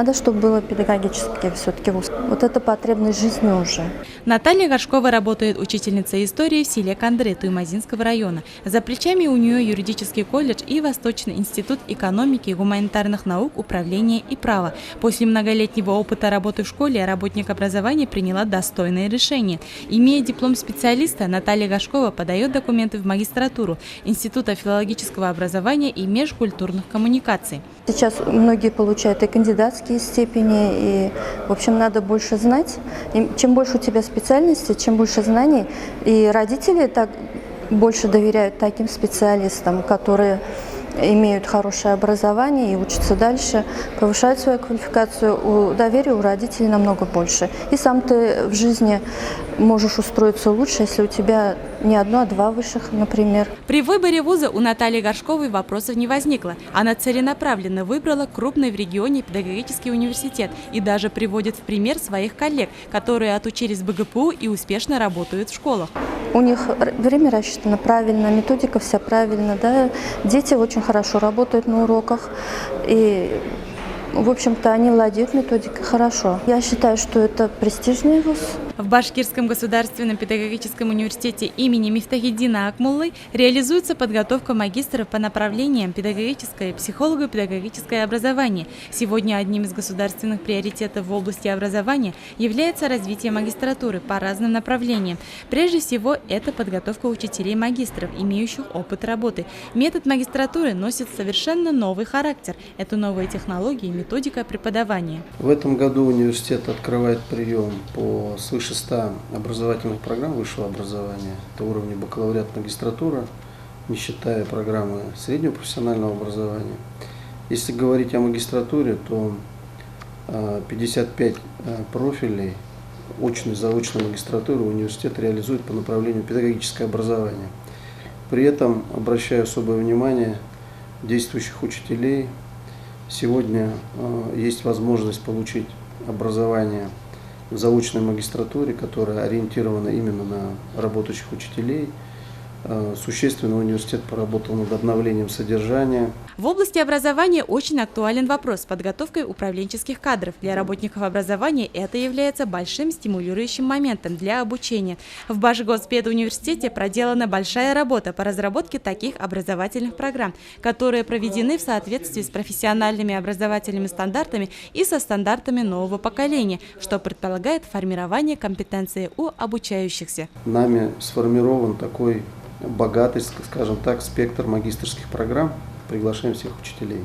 Надо, чтобы было педагогический все-таки вуз. Вот это потребность жизни уже. Наталья Горшкова работает учительницей истории в селе Кандры Туймазинского района. За плечами у нее юридический колледж и Восточный институт экономики и гуманитарных наук, управления и права. После многолетнего опыта работы в школе работник образования приняла достойное решение. Имея диплом специалиста, Наталья Горшкова подает документы в магистратуру Института филологического образования и межкультурных коммуникаций. Сейчас многие получают и кандидатские степени, и, в общем, надо больше знать. И чем больше у тебя специальностей, чем больше знаний, и родители так больше доверяют таким специалистам, которые имеют хорошее образование и учатся дальше, повышают свою квалификацию, доверия у родителей намного больше. И сам ты в жизни можешь устроиться лучше, если у тебя не одно, а два высших, например. При выборе вуза у Натальи Горшковой вопросов не возникло. Она целенаправленно выбрала крупный в регионе педагогический университет и даже приводит в пример своих коллег, которые отучились в БГПУ и успешно работают в школах. У них время рассчитано правильно, методика вся правильно, да? Дети очень хорошо работают на уроках, и, в общем-то, они владеют методикой хорошо. Я считаю, что это престижный вуз. В Башкирском государственном педагогическом университете имени Мифтахиддина Акмуллы реализуется подготовка магистров по направлениям педагогическое и психолого-педагогическое образование. Сегодня одним из государственных приоритетов в области образования является развитие магистратуры по разным направлениям. Прежде всего, это подготовка учителей-магистров, имеющих опыт работы. Метод магистратуры носит совершенно новый характер. Это новые технологии и методика преподавания. В этом году университет открывает прием по свыше 100 образовательных программ высшего образования. Это уровни бакалавриат, магистратура, не считая программы среднего профессионального образования. Если говорить о магистратуре, то 55 профилей очной, заочной магистратуры университет реализует по направлению педагогическое образование. При этом обращаю особое внимание действующих учителей. Сегодня есть возможность получить образование в заочной магистратуре, которая ориентирована именно на работающих учителей. Существенно университет поработал над обновлением содержания. В области образования очень актуален вопрос с подготовкой управленческих кадров. Для работников образования это является большим стимулирующим моментом для обучения. В Башгоспедуниверситете проделана большая работа по разработке таких образовательных программ, которые проведены в соответствии с профессиональными образовательными стандартами и со стандартами нового поколения, что предполагает формирование компетенции у обучающихся. Нами сформирован такой богатый, скажем так, спектр магистерских программ. Приглашаем всех учителей.